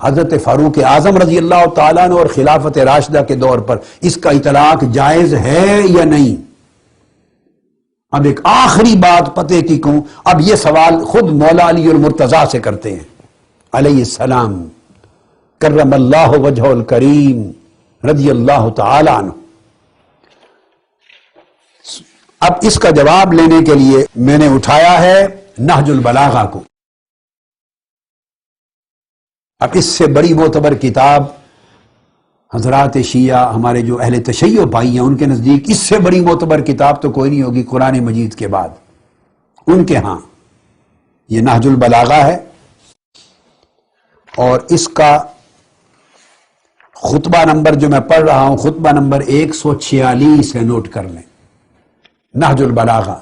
حضرت فاروق اعظم رضی اللہ تعالیٰ عنہ اور خلافت راشدہ کے دور پر اس کا اطلاق جائز ہے یا نہیں؟ اب ایک آخری بات پتے کی کہوں، اب یہ سوال خود مولا علی المرتضیٰ سے کرتے ہیں علیہ السلام کرم اللہ وجہ الکریم رضی اللہ تعالی عنہ۔ اب اس کا جواب لینے کے لیے میں نے اٹھایا ہے نہج البلاغہ کو۔ اب اس سے بڑی معتبر کتاب حضرات شیعہ، ہمارے جو اہل تشیع بھائی ہیں، ان کے نزدیک اس سے بڑی معتبر کتاب تو کوئی نہیں ہوگی قرآن مجید کے بعد۔ ان کے ہاں یہ نہج البلاغہ ہے، اور اس کا خطبہ نمبر جو میں پڑھ رہا ہوں، خطبہ نمبر 146 ہے، نوٹ کر لیں۔ نہج البلاغہ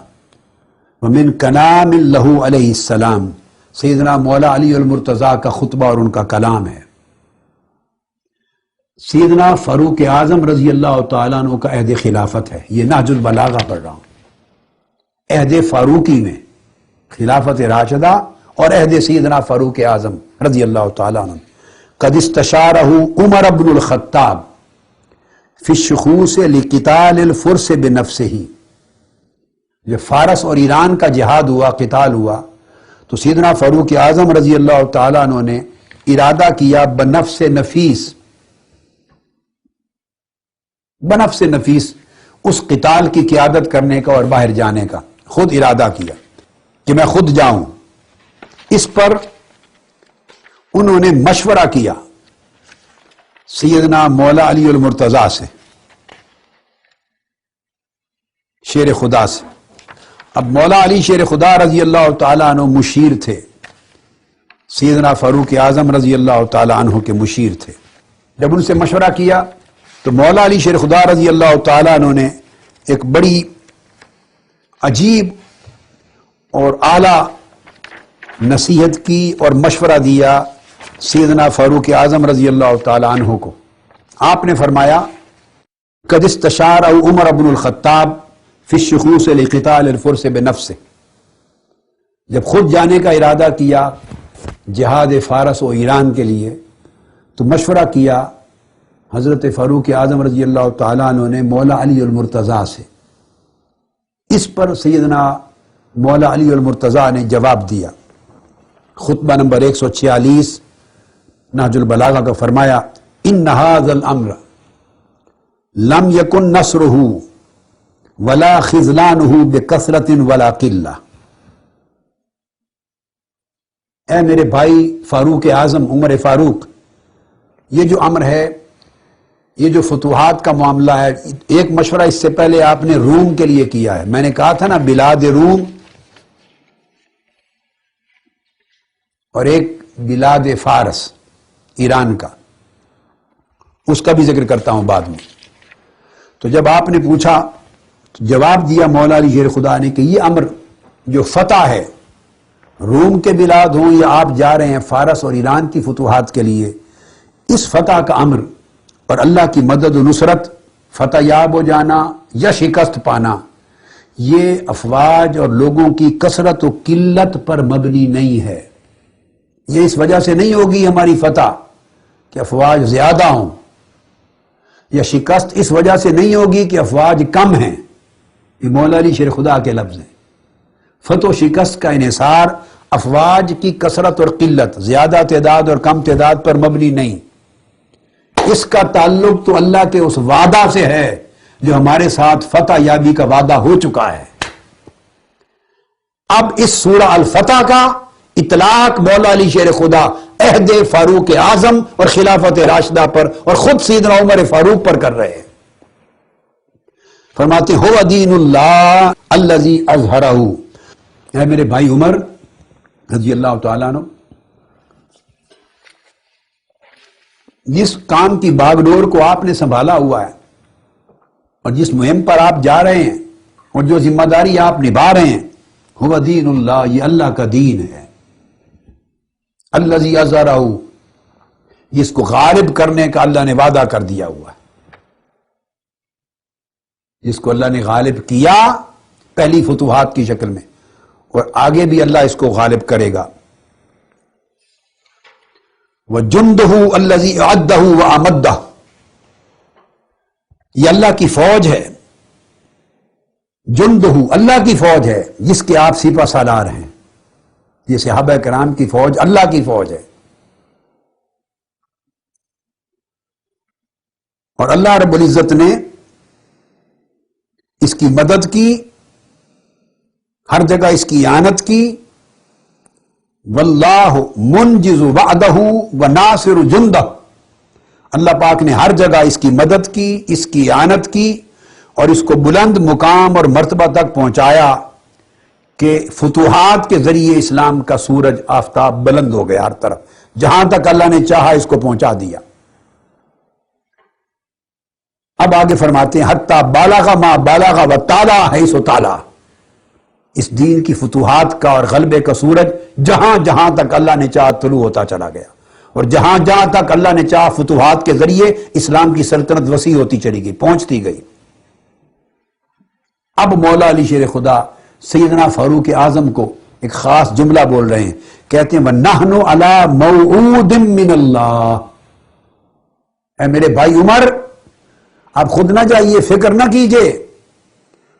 ومن کلام لہ علیہ السلام، سیدنا مولا علی المرتضیٰ کا خطبہ اور ان کا کلام ہے۔ سیدنا فاروق اعظم رضی اللہ تعالیٰ عنہ کا عہد خلافت ہے، یہ نہج البلاغہ پڑھ رہا ہوں۔ عہد فاروقی میں خلافت راشدہ اور عہد سیدنا فاروق اعظم رضی اللہ تعالیٰ عنہ۔ قد استشارہ عمر بن الخطاب فی الشخوص لقتال الفرس بنفسہ، جب فارس اور ایران کا جہاد ہوا، قتال ہوا، تو سیدنا فاروق اعظم رضی اللہ تعالیٰ عنہ نے ارادہ کیا بنفس نفیس اس قتال کی قیادت کرنے کا اور باہر جانے کا، خود ارادہ کیا کہ میں خود جاؤں۔ اس پر انہوں نے مشورہ کیا سیدنا مولا علی المرتضیٰ سے، شیر خدا سے۔ اب مولا علی شیر خدا رضی اللہ تعالیٰ عنہ مشیر تھے، سیدنا فاروق اعظم رضی اللہ تعالیٰ عنہ کے مشیر تھے۔ جب ان سے مشورہ کیا تو مولا علی شیر خدا رضی اللہ تعالیٰ عنہ نے ایک بڑی عجیب اور اعلیٰ نصیحت کی اور مشورہ دیا سیدنا فاروق اعظم رضی اللہ تعالیٰ عنہ کو۔ آپ نے فرمایا قد استشار عمر بن الخطاب فی الشخوص لقتال الفرس بنفسہ، جب خود جانے کا ارادہ کیا جہاد فارس و ایران کے لیے، تو مشورہ کیا حضرت فاروق اعظم رضی اللہ تعالیٰ عنہ نے مولا علی المرتضیٰ سے۔ اس پر سیدنا مولا علی المرتضیٰ نے جواب دیا، خطبہ نمبر 146 نہج البلاغہ کا فرمایا ان ھذا الامر لم یکن نصرہ ولا خذلانہ بکثرت ولا قلہ۔ اے میرے بھائی فاروق اعظم، عمر فاروق، یہ جو امر ہے، یہ جو فتوحات کا معاملہ ہے، ایک مشورہ اس سے پہلے آپ نے روم کے لیے کیا ہے، میں نے کہا تھا نا بلاد روم، اور ایک بلاد فارس ایران کا، اس کا بھی ذکر کرتا ہوں بعد میں۔ تو جب آپ نے پوچھا تو جواب دیا مولا علی شیر خدا نے کہ یہ امر جو فتح ہے، روم کے بلاد ہوں یا آپ جا رہے ہیں فارس اور ایران کی فتوحات کے لیے، اس فتح کا امر اور اللہ کی مدد و نصرت، فتح یاب ہو جانا یا شکست پانا، یہ افواج اور لوگوں کی کثرت و قلت پر مبنی نہیں ہے۔ یہ اس وجہ سے نہیں ہوگی ہماری فتح کہ افواج زیادہ ہوں، یا شکست اس وجہ سے نہیں ہوگی کہ افواج کم ہیں۔ یہ مولا علی شیر خدا کے لفظ ہیں۔ فتح و شکست کا انحصار افواج کی کثرت اور قلت، زیادہ تعداد اور کم تعداد پر مبنی نہیں، اس کا تعلق تو اللہ کے اس وعدہ سے ہے جو ہمارے ساتھ فتح یابی کا وعدہ ہو چکا ہے۔ اب اس سورہ الفتح کا اطلاق مولا علی شیر خدا عہد فاروق اعظم اور خلافت راشدہ پر اور خود سیدنا عمر فاروق پر کر رہے ہیں۔ فرماتے ہو دین اللہ الذی اظہرہ، اے میرے بھائی عمر رضی اللہ تعالیٰ عنہ، جس کام کی باغ ڈور کو آپ نے سنبھالا ہوا ہے اور جس مہم پر آپ جا رہے ہیں اور جو ذمہ داری آپ نبھا رہے ہیں، ہو دین اللہ، یہ اللہ کا دین ہے، الذی اظہرہ، جس کو غالب کرنے کا اللہ نے وعدہ کر دیا ہوا ہے، جس کو اللہ نے غالب کیا پہلی فتوحات کی شکل میں، اور آگے بھی اللہ اس کو غالب کرے گا۔ وَجُنْدُهُ الَّذِي أَعَدَّهُ وَأَمَدَّهُ، یہ اللہ کی فوج ہے، جندہ اللہ کی فوج ہے جس کے آپ سپہ سالار ہیں. یہ صحابہ کرام کی فوج اللہ کی فوج ہے. اور اللہ رب العزت نے اس کی مدد کی، ہر جگہ اس کی اعانت کی. واللہ منجز وعدہ وناصر جندہ، اللہ پاک نے ہر جگہ اس کی مدد کی، اس کی اعانت کی اور اس کو بلند مقام اور مرتبہ تک پہنچایا کہ فتوحات کے ذریعے اسلام کا سورج آفتاب بلند ہو گیا ہر طرف. جہاں تک اللہ نے چاہا اس کو پہنچا دیا. اب آگے فرماتے ہیں حتی بالغ ما بالغ وتعالی حیث تعالی، اس دین کی فتوحات کا اور غلبے کا سورج جہاں جہاں تک اللہ نے چاہا طلوع ہوتا چلا گیا، اور جہاں جہاں تک اللہ نے چاہا فتوحات کے ذریعے اسلام کی سلطنت وسیع ہوتی چلی گئی، پہنچتی گئی. اب مولا علی شیر خدا سیدنا فاروق اعظم کو ایک خاص جملہ بول رہے ہیں، کہتے ہیں وَنَحْنُ عَلَى مَوْعُودٍ مِّنَ اللَّهِ، اے میرے بھائی عمر آپ خود نہ جائیے، فکر نہ کیجئے،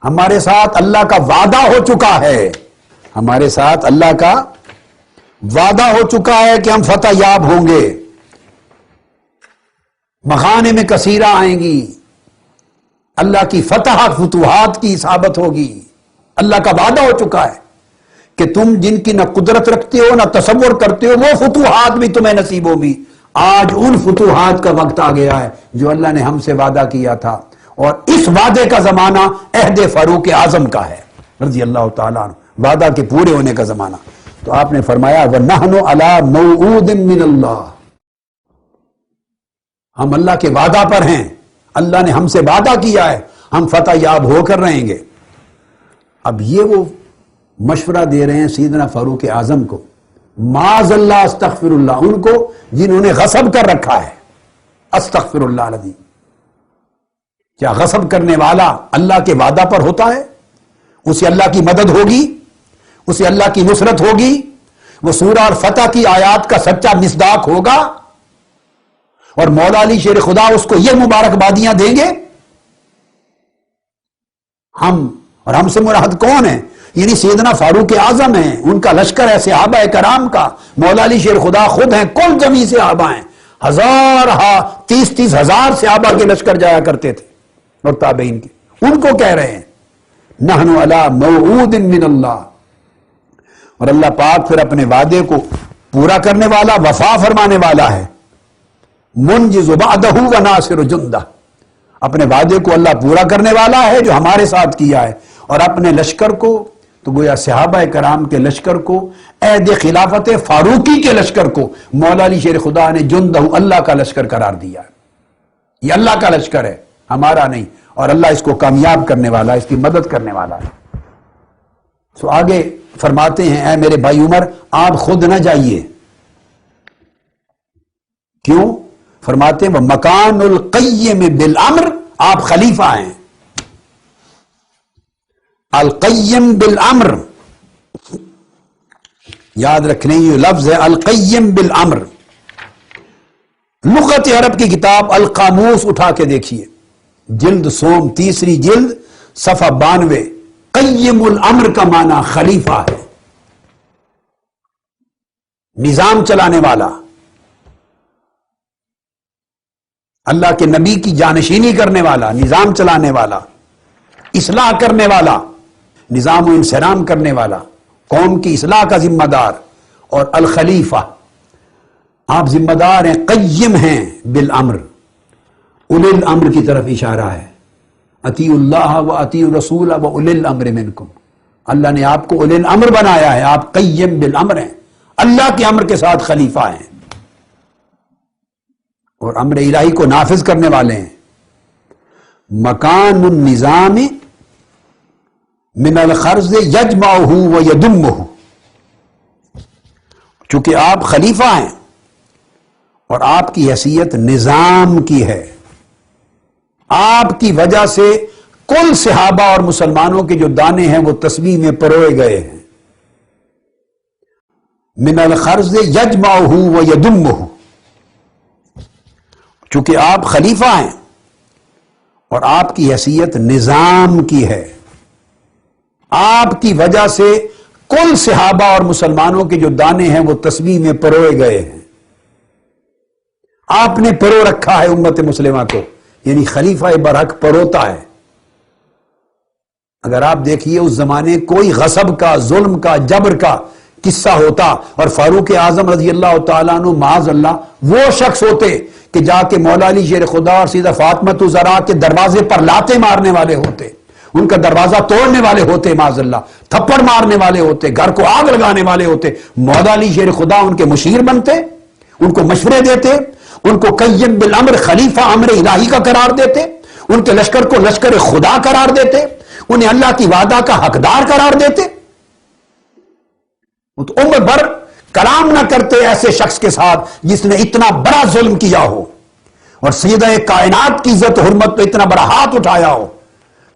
ہمارے ساتھ اللہ کا وعدہ ہو چکا ہے، ہمارے ساتھ اللہ کا وعدہ ہو چکا ہے کہ ہم فتح یاب ہوں گے، مغانم کثیرہ آئیں گی، اللہ کی فتح فتوحات کی ثابت ہوگی. اللہ کا وعدہ ہو چکا ہے کہ تم جن کی نہ قدرت رکھتے ہو نہ تصور کرتے ہو وہ فتوحات بھی تمہیں نصیب ہوگی. آج ان فتوحات کا وقت آ گیا ہے جو اللہ نے ہم سے وعدہ کیا تھا، اور اس وعدے کا زمانہ عہد فاروق اعظم کا ہے رضی اللہ تعالیٰ عنہ، وعدہ کے پورے ہونے کا زمانہ. تو آپ نے فرمایا وَنَحْنُ عَلَى مَوْعُودٍ مِّنَ اللَّهِ، ہم اللہ کے وعدہ پر ہیں، اللہ نے ہم سے وعدہ کیا ہے، ہم فتح یاب ہو کر رہیں گے. اب یہ وہ مشورہ دے رہے ہیں سیدنا فاروق اعظم کو، معاذ اللہ استغفر اللہ، ان کو جنہوں نے غصب کر رکھا ہے، استغفر اللہ العظیم. کیا غصب کرنے والا اللہ کے وعدہ پر ہوتا ہے؟ اسے اللہ کی مدد ہوگی، اسے اللہ کی نصرت ہوگی، وہ سورہ اور فتح کی آیات کا سچا مصداق ہوگا، اور مولا علی شیر خدا اس کو یہ مبارکبادیاں دیں گے. ہم اور ہم سے مراد کون ہیں؟ یعنی سیدنا فاروق اعظم ہیں، ان کا لشکر ہے صحابہ کرام کا. مولا علی شیر خدا خود ہیں، کل جمی صحابہ ہیں، 30 ہزار صحابہ کے لشکر جایا کرتے تھے اور تابعین کے. ان کو کہہ رہے ہیں نحن علی موعود من اللہ، اور اللہ پاک پھر اپنے وعدے کو پورا کرنے والا، وفا فرمانے والا ہے. منجز وعدہ وناصر جندہ، اپنے وعدے کو اللہ پورا کرنے والا ہے جو ہمارے ساتھ کیا ہے، اور اپنے لشکر کو، تو گویا صحابہ کرام کے لشکر کو، عہد خلافت فاروقی کے لشکر کو مولا علی شیر خدا نے جندہ اللہ کا لشکر قرار دیا. یہ اللہ کا لشکر ہے، ہمارا نہیں، اور اللہ اس کو کامیاب کرنے والا، اس کی مدد کرنے والا ہے. سو آگے فرماتے ہیں اے میرے بھائی عمر آپ خود نہ جائیے. کیوں؟ فرماتے ہیں وہ مکان القیم بالامر، آپ خلیفہ ہیں. القیم بالامر، یاد رکھنے یہ لفظ ہے القیم بالامر. لغت عرب کی کتاب القاموس اٹھا کے دیکھیے، جلد سوم 3 جلد صفحہ 92. قیم الامر کا معنی خلیفہ ہے، نظام چلانے والا، اللہ کے نبی کی جانشینی کرنے والا، نظام چلانے والا، اصلاح کرنے والا، نظام و انصرام کرنے والا، قوم کی اصلاح کا ذمہ دار. اور الخلیفہ، آپ ذمہ دار ہیں، قیم ہیں بالامر، اولی الامر کی طرف اشارہ ہے. اطیعوا اللہ و اطیعوا الرسول و اولی الامر منکم، اللہ نے آپ کو اولی الامر بنایا ہے، آپ قیم بالامر ہیں، اللہ کے امر کے ساتھ خلیفہ ہیں اور امر الہی کو نافذ کرنے والے ہیں. مکان النظام من الخرز یجمعہ و یدمہ، چونکہ آپ خلیفہ ہیں اور آپ کی حیثیت نظام کی ہے، آپ کی وجہ سے کل صحابہ اور مسلمانوں کے جو دانے ہیں وہ تسبیح میں پروئے گئے ہیں. من الخرز یجمعہ و یدمہ، چونکہ آپ خلیفہ ہیں اور آپ کی حیثیت نظام کی ہے، آپ کی وجہ سے کل صحابہ اور مسلمانوں کے جو دانے ہیں وہ تسبیح میں پروئے گئے ہیں، آپ نے پرو رکھا ہے امت مسلمہ کو، یعنی خلیفہ برحق پروتا ہے۔ اگر آپ دیکھیے اس زمانے کوئی غصب کا، ظلم کا، جبر کا قصہ ہوتا اور فاروق اعظم رضی اللہ تعالیٰ عنہ معاذ اللہ وہ شخص ہوتے کہ جا کے مولا علی شیر خدا اور سیدہ فاطمہ الزہرا کے دروازے پر لاتے مارنے والے ہوتے، ان کا دروازہ توڑنے والے ہوتے، معاذ اللہ تھپڑ مارنے والے ہوتے، گھر کو آگ لگانے والے ہوتے، مولا علی شیر خدا ان کے مشیر بنتے، ان کو مشورے دیتے، ان کو قیم بالامر خلیفہ امر الہی کا قرار دیتے، ان کے لشکر کو لشکر خدا قرار دیتے، انہیں اللہ کی وعدہ کا حقدار قرار دیتے۔ وہ تو عمر بھر کلام نہ کرتے ایسے شخص کے ساتھ جس نے اتنا بڑا ظلم کیا ہو اور سیدہ کائنات کی عزت و حرمت پہ اتنا بڑا ہاتھ اٹھایا ہو،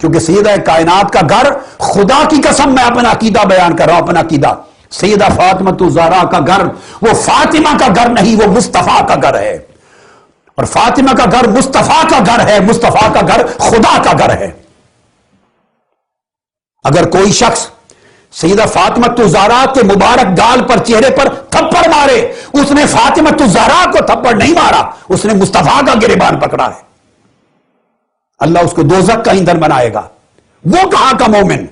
کیونکہ سیدہ کائنات کا گھر، خدا کی قسم میں اپنا عقیدہ بیان کر رہا ہوں، اپنا عقیدہ، سیدہ فاطمہ الزہرا کا گھر وہ فاطمہ کا گھر نہیں، وہ مصطفیٰ کا گھر ہے، اور فاطمہ کا گھر مصطفیٰ کا گھر ہے، مصطفیٰ کا گھر خدا کا گھر ہے۔ اگر کوئی شخص سیدہ فاطمہ الزہرا کے مبارک گال پر، چہرے پر تھپڑ مارے، اس نے فاطمہ الزہرا کو تھپڑ نہیں مارا، اس نے مصطفیٰ کا گریبان پکڑا ہے۔ اللہ اس کو دوزخ کا ایندھن بنائے گا، وہ کہاں کا مومن؟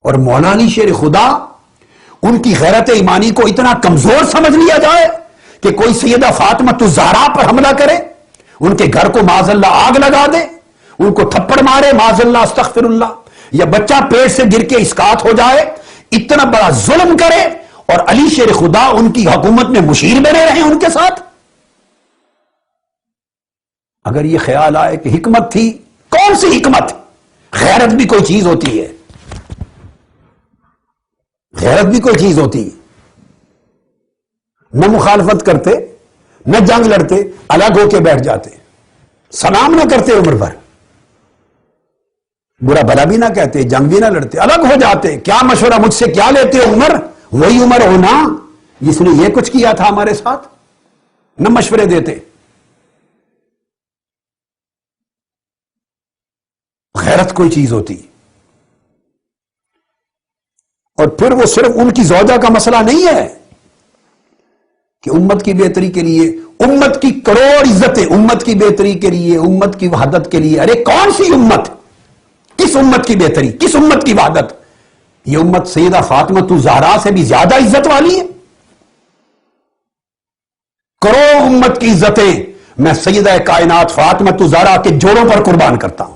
اور مولا علی شیر خدا، ان کی غیرت ایمانی کو اتنا کمزور سمجھ لیا جائے کہ کوئی سیدہ فاطمہ الزہرا پر حملہ کرے، ان کے گھر کو معاذ اللہ آگ لگا دے، ان کو تھپڑ مارے معاذ اللہ استغفر اللہ، یا بچہ پیٹ سے گر کے اسقاط ہو جائے، اتنا بڑا ظلم کرے اور علی شیر خدا ان کی حکومت میں مشیر بنے رہے ان کے ساتھ۔ اگر یہ خیال آئے کہ حکمت تھی، کون سی حکمت؟ غیرت بھی کوئی چیز ہوتی ہے، غیرت بھی کوئی چیز ہوتی ہے۔ نہ مخالفت کرتے، نہ جنگ لڑتے، الگ ہو کے بیٹھ جاتے، سلام نہ کرتے عمر بھر، برا بھلا بھی نہ کہتے، جنگ بھی نہ لڑتے، الگ ہو جاتے۔ کیا مشورہ مجھ سے کیا لیتے ہو عمر؟ وہی عمر ہونا جس نے یہ کچھ کیا تھا ہمارے ساتھ، نہ مشورے دیتے۔ غیرت کوئی چیز ہوتی، اور پھر وہ صرف ان کی زوجہ کا مسئلہ نہیں ہے کہ امت کی بہتری کے لیے، امت کی کروڑ عزتیں، امت کی بہتری کے لیے، امت کی وحدت کے لیے۔ ارے کون سی امت؟ کس امت کی بہتری؟ کس امت کی وحدت؟ یہ امت سیدہ فاطمہ الزہرا سے بھی زیادہ عزت والی ہے۔ کروڑ امت کی عزتیں میں سیدہ کائنات فاطمہ الزہرا کے جوڑوں پر قربان کرتا ہوں،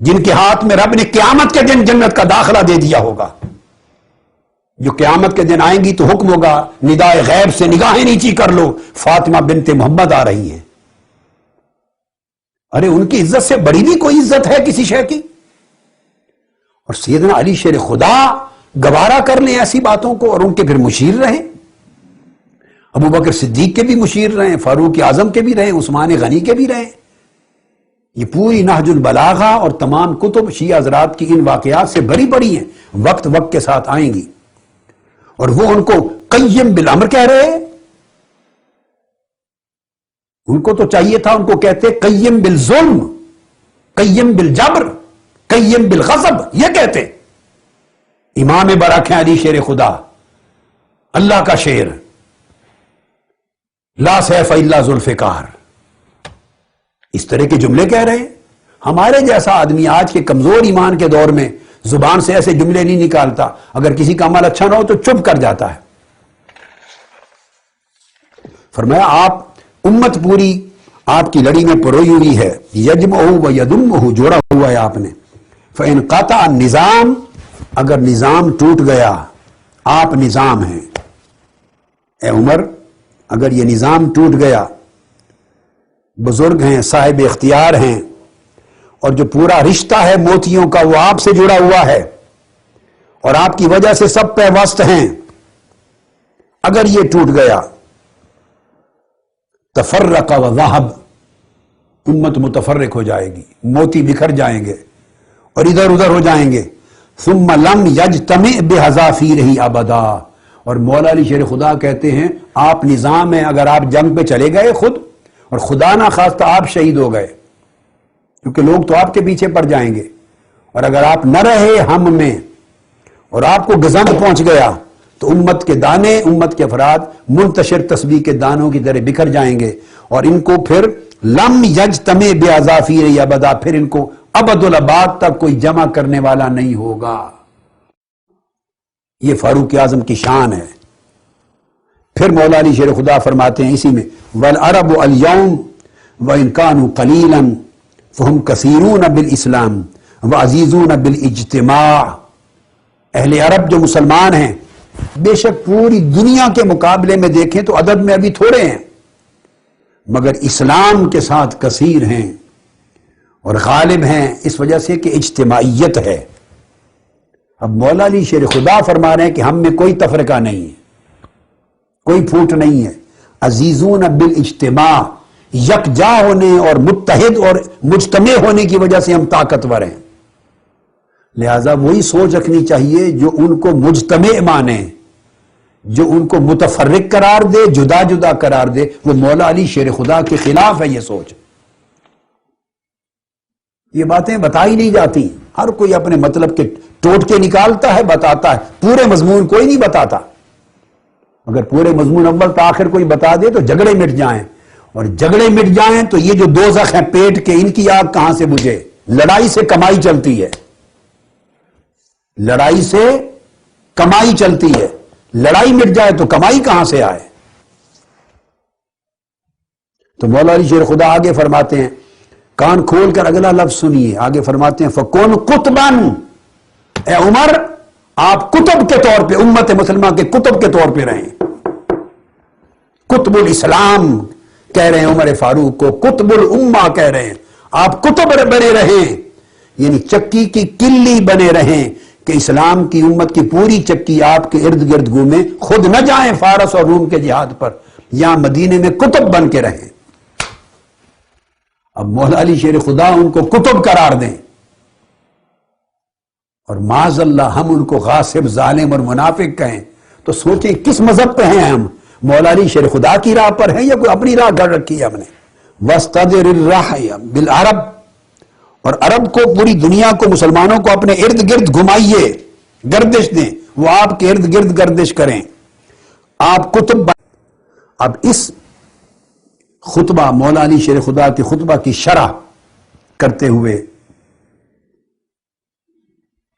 جن کے ہاتھ میں رب نے قیامت کے دن جنت کا داخلہ دے دیا ہوگا، جو قیامت کے دن آئیں گی تو حکم ہوگا ندائے غیب سے نگاہیں نیچی کر لو، فاطمہ بنت محمد آ رہی ہیں۔ ارے ان کی عزت سے بڑی بھی کوئی عزت ہے کسی شے کی؟ اور سیدنا علی شیر خدا گوارا کر لیں ایسی باتوں کو اور ان کے پھر مشیر رہیں، ابو بکر صدیق کے بھی مشیر رہیں، فاروق اعظم کے بھی رہیں، عثمان غنی کے بھی رہیں۔ یہ پوری نہج البلاغہ اور تمام کتب شیعہ حضرات کی ان واقعات سے بری بڑی ہیں، وقت وقت کے ساتھ آئیں گی، اور وہ ان کو قیم بالامر کہہ رہے ہیں۔ ان کو تو چاہیے تھا ان کو کہتے قیم بالظلم، قیم بالجبر، قیم بالغضب، یہ کہتے۔ امام برحق ہیں علی شیر خدا، اللہ کا شیر، لا سیف الا ذوالفقار، اس طرح کے جملے کہہ رہے ہیں۔ ہمارے جیسا آدمی آج کے کمزور ایمان کے دور میں زبان سے ایسے جملے نہیں نکالتا، اگر کسی کا عمل اچھا نہ ہو تو چپ کر جاتا ہے۔ فرمایا آپ امت پوری آپ کی لڑی میں پروئی ہوئی ہے، یجمعہ و یدمہ، جوڑا ہوا ہے آپ نے۔ فإن قطع النظام، اگر نظام ٹوٹ گیا، آپ نظام ہیں اے عمر، اگر یہ نظام ٹوٹ گیا، بزرگ ہیں، صاحب اختیار ہیں، اور جو پورا رشتہ ہے موتیوں کا وہ آپ سے جڑا ہوا ہے اور آپ کی وجہ سے سب پیوست ہیں، اگر یہ ٹوٹ گیا، تفرق و ذہب، امت متفرق ہو جائے گی، موتی بکھر جائیں گے اور ادھر ادھر ہو جائیں گے۔ ثم لم یجتمع بحذافیرہ ابدا، اور مولا علی شیر خدا کہتے ہیں آپ نظام ہیں، اگر آپ جنگ پہ چلے گئے خود اور خدا نہ خواستہ آپ شہید ہو گئے، کیونکہ لوگ تو آپ کے پیچھے پڑ جائیں گے، اور اگر آپ نہ رہے ہم میں اور آپ کو گزند پہنچ گیا تو امت کے دانے، امت کے افراد منتشر تسبیح کے دانوں کی طرح بکھر جائیں گے، اور ان کو پھر لم یجتمع بعزافیر یا بدا، پھر ان کو ابد الاباد تک کوئی جمع کرنے والا نہیں ہوگا۔ یہ فاروق اعظم کی شان ہے۔ پھر مولا علی شیر خدا فرماتے ہیں اسی میں والعرب اليوم وان كانوا قليلا فهم كثيرون بالاسلام وعزيزون بالاجتماع، اہل عرب جو مسلمان ہیں بے شک پوری دنیا کے مقابلے میں دیکھیں تو عدد میں ابھی تھوڑے ہیں، مگر اسلام کے ساتھ کثیر ہیں اور غالب ہیں، اس وجہ سے کہ اجتماعیت ہے۔ اب مولا علی شیر خدا فرما رہے ہیں کہ ہم میں کوئی تفرقہ نہیں ہے، کوئی پھوٹ نہیں ہے، عزیزون بالاجتماع، یکجا ہونے اور متحد اور مجتمع ہونے کی وجہ سے ہم طاقتور ہیں۔ لہذا وہی سوچ رکھنی چاہیے جو ان کو مجتمع مانے، جو ان کو متفرق قرار دے، جدا جدا قرار دے، وہ مولا علی شیر خدا کے خلاف ہے یہ سوچ۔ یہ باتیں بتائی نہیں جاتی، ہر کوئی اپنے مطلب کے ٹوٹکے نکالتا ہے، بتاتا ہے، پورے مضمون کوئی نہیں بتاتا۔ اگر پورے مضمون اول تا آخر کوئی بتا دے تو جھگڑے مٹ جائیں، اور جھگڑے مٹ جائیں تو یہ جو دوزخ ہیں پیٹ کے، ان کی آگ کہاں سے بجھے؟ لڑائی سے کمائی چلتی ہے، لڑائی سے کمائی چلتی ہے، لڑائی مٹ جائے تو کمائی کہاں سے آئے؟ تو مولا علی شیر خدا آگے فرماتے ہیں، کان کھول کر اگلا لفظ سنیے، آگے فرماتے ہیں فَكُنْ قُطْبًا، اے عمر آپ کتب کے طور پہ، امت مسلمہ کے کتب کے طور پہ رہیں۔ قطب الاسلام کہہ رہے ہیں عمر فاروق کو، قطب الامہ کہہ رہے ہیں، آپ کتب بنے رہیں، یعنی چکی کی کلی بنے رہیں کہ اسلام کی امت کی پوری چکی آپ کے ارد گرد گھومیں، خود نہ جائیں فارس اور روم کے جہاد پر، یہاں مدینے میں کتب بن کے رہیں۔ اب مولا علی شیر خدا ان کو کتب قرار دیں، اور معاذ اللہ ہم ان کو غاصب، ظالم اور منافق کہیں، تو سوچیں کس مذہب پہ ہیں ہم؟ مولا علی شیر خدا کی راہ پر ہیں یا کوئی اپنی راہ گھڑ رکھی ہے ہم نے؟ وَاسْتَدِرِ الرَّحْيَ بِالْعَرَبِ، اور عرب کو، پوری دنیا کو، مسلمانوں کو اپنے ارد گرد گھمائیے، گردش دیں، وہ آپ کے ارد گرد گردش کریں، آپ کتب۔ اب اس خطبہ مولا علی شیر خدا کی خطبہ کی شرح کرتے ہوئے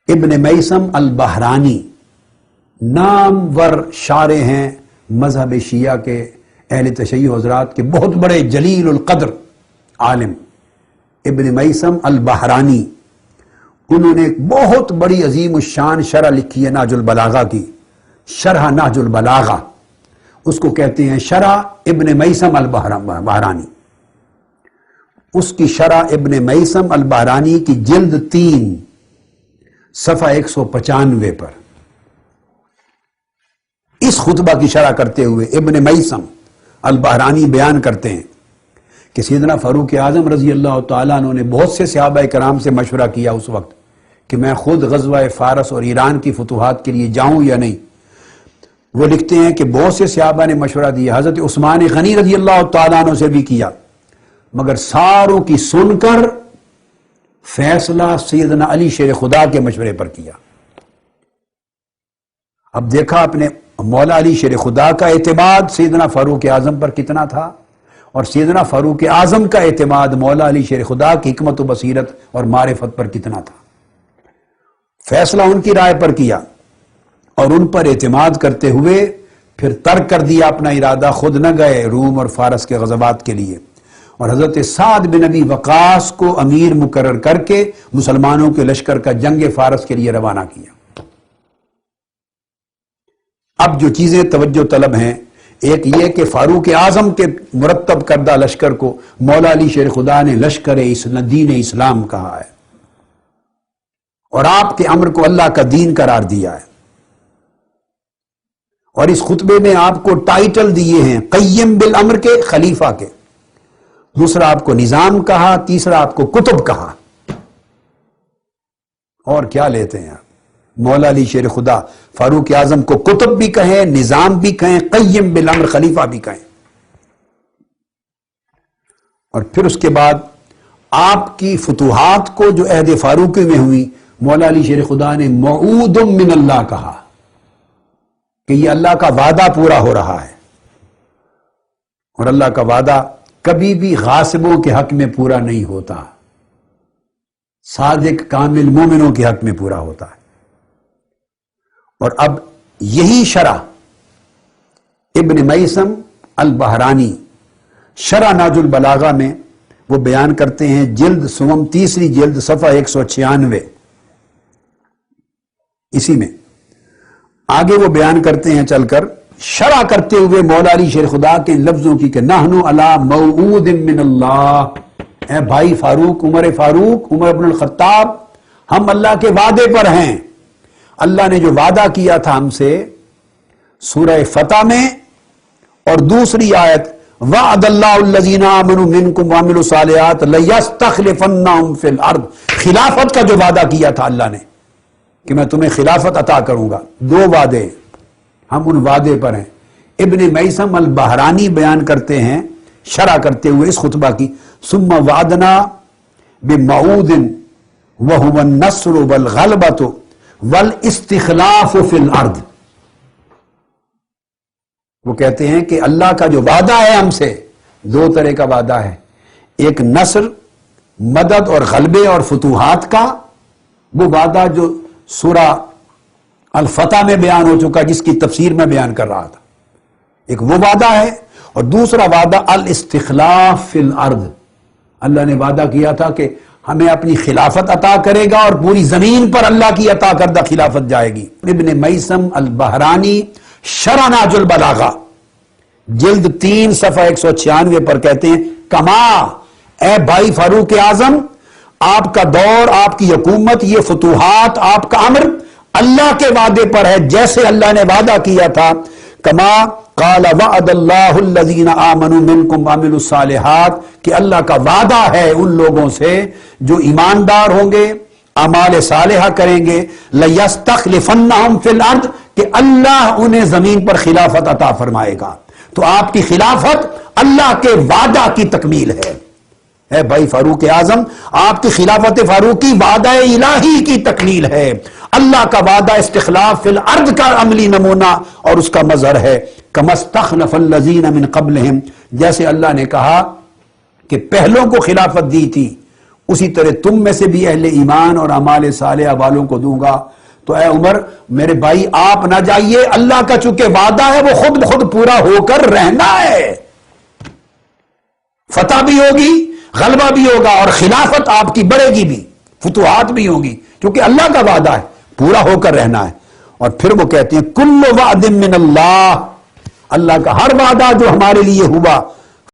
ابن میثم البحرانی نامور شارح ہیں مذہب شیعہ کے، اہل تشیع حضرات کے بہت بڑے جلیل القدر عالم ابن میثم البحرانی، انہوں نے ایک بہت بڑی عظیم الشان شرح لکھی ہے نہج البلاغہ کی، شرح نہج البلاغہ، اس کو کہتے ہیں شرح ابن میثم البحرانی۔ اس کی شرح ابن میثم البحرانی کی جلد 3 صفحہ 195 پر اس خطبہ کی شرح کرتے ہوئے ابن میثم البحرانی بیان کرتے ہیں کہ سیدنا فاروق اعظم رضی اللہ تعالیٰ عنہ نے بہت سے صحابہ کرام سے مشورہ کیا اس وقت کہ میں خود غزوہ فارس اور ایران کی فتوحات کے لیے جاؤں یا نہیں۔ وہ لکھتے ہیں کہ بہت سے صحابہ نے مشورہ دیا، حضرت عثمان غنی رضی اللہ تعالیٰ عنہ سے بھی کیا، مگر ساروں کی سن کر فیصلہ سیدنا علی شیر خدا کے مشورے پر کیا۔ اب دیکھا اپنے مولا علی شیر خدا کا اعتماد سیدنا فاروق اعظم پر کتنا تھا، اور سیدنا فاروق اعظم کا اعتماد مولا علی شیر خدا کی حکمت و بصیرت اور معرفت پر کتنا تھا۔ فیصلہ ان کی رائے پر کیا، اور ان پر اعتماد کرتے ہوئے پھر ترک کر دیا اپنا ارادہ، خود نہ گئے روم اور فارس کے غزوات کے لیے، اور حضرت سعد بن ابی وقاص کو امیر مقرر کر کے مسلمانوں کے لشکر کا جنگ فارس کے لیے روانہ کیا۔ اب جو چیزیں توجہ طلب ہیں، ایک یہ کہ فاروق اعظم کے مرتب کردہ لشکر کو مولا علی شیر خدا نے لشکر دین اسلام کہا ہے، اور آپ کے امر کو اللہ کا دین قرار دیا ہے، اور اس خطبے میں آپ کو ٹائٹل دیے ہیں قیم بالامر کے، خلیفہ کے، دوسرا آپ کو نظام کہا، تیسرا آپ کو کتب کہا، اور کیا لیتے ہیں آپ؟ مولا علی شیر خدا فاروق اعظم کو قطب بھی کہیں، نظام بھی کہیں، قیم بالامر خلیفہ بھی کہیں. اور پھر اس کے بعد آپ کی فتوحات کو جو عہد فاروقی میں ہوئی، مولا علی شیر خدا نے موعود من اللہ کہا کہ یہ اللہ کا وعدہ پورا ہو رہا ہے. اور اللہ کا وعدہ کبھی بھی غاصبوں کے حق میں پورا نہیں ہوتا، صادق کامل مومنوں کے حق میں پورا ہوتا ہے. اور اب یہی شرح ابن میثم البحرانی شرح ناج البلاغہ میں وہ بیان کرتے ہیں، جلد سوم، تیسری جلد، صفحہ 196. اسی میں آگے وہ بیان کرتے ہیں، چل کر شرح کرتے ہوئے مولا علی شیر خدا کے لفظوں کی کہ نحنو علی موعود من اللہ، اے بھائی فاروق، عمر فاروق، عمر بن الخطاب، ہم اللہ کے وعدے پر ہیں. اللہ نے جو وعدہ کیا تھا ہم سے سورہ فتح میں، اور دوسری آیت وعد اللہ الذین آمنوا منکم وعملوا الصالحات لیستخلفنہم فی الارض، خلافت کا جو وعدہ کیا تھا اللہ نے کہ میں تمہیں خلافت عطا کروں گا. دو وعدے، ہم ان وعدے پر ہیں. ابن میثم البحرانی بیان کرتے ہیں شرح کرتے ہوئے اس خطبہ کی، ثم وعدنا بموعود وهو النصر والغلبۃ والاستخلاف فی الارض. وہ کہتے ہیں کہ اللہ کا جو وعدہ ہے ہم سے، دو طرح کا وعدہ ہے، ایک نصر، مدد اور غلبے اور فتوحات کا، وہ وعدہ جو سورہ الفتح میں بیان ہو چکا، جس کی تفسیر میں بیان کر رہا تھا. ایک وہ وعدہ ہے، اور دوسرا وعدہ الاستخلاف فی الارض. اللہ نے وعدہ کیا تھا کہ ہمیں اپنی خلافت عطا کرے گا اور پوری زمین پر اللہ کی عطا کردہ خلافت جائے گی. ابن میثم البحرانی شرح ناج البلاغہ جلد 3 صفحہ 196 پر کہتے ہیں، کما، اے بھائی فاروق اعظم، آپ کا دور، آپ کی حکومت، یہ فتوحات، آپ کا امر اللہ کے وعدے پر ہے، جیسے اللہ نے وعدہ کیا تھا. کما قال وعد اللہ الذین آمنوا منکم وعملوا الصالحات، کہ اللہ کا وعدہ ہے ان لوگوں سے جو ایماندار ہوں گے، اعمال صالحہ کریں گے، لیستخلفنہم فی الارض، کہ اللہ انہیں زمین پر خلافت عطا فرمائے گا. تو آپ کی خلافت اللہ کے وعدہ کی تکمیل ہے. اے بھائی فاروق اعظم، آپ کی خلافت فاروقی وعدہ الہی کی تکمیل ہے. اللہ کا وعدہ استخلاف فی الارض کا عملی نمونہ اور اس کا مظہر ہے. کما استخلف الذین من قبلہم، جیسے اللہ نے کہا کہ پہلوں کو خلافت دی تھی، اسی طرح تم میں سے بھی اہل ایمان اور اعمال صالحہ والوں کو دوں گا. تو اے عمر، میرے بھائی، آپ نہ جائیے، اللہ کا چونکہ وعدہ ہے وہ خود بخود پورا ہو کر رہنا ہے. فتح بھی ہوگی، غلبہ بھی ہوگا، اور خلافت آپ کی بڑھے گی بھی، فتوحات بھی ہوگی، کیونکہ اللہ کا وعدہ ہے، پورا ہو کر رہنا ہے. اور پھر وہ کہتے ہیں کل وعد من اللہ، اللہ کا ہر وعدہ جو ہمارے لیے ہوا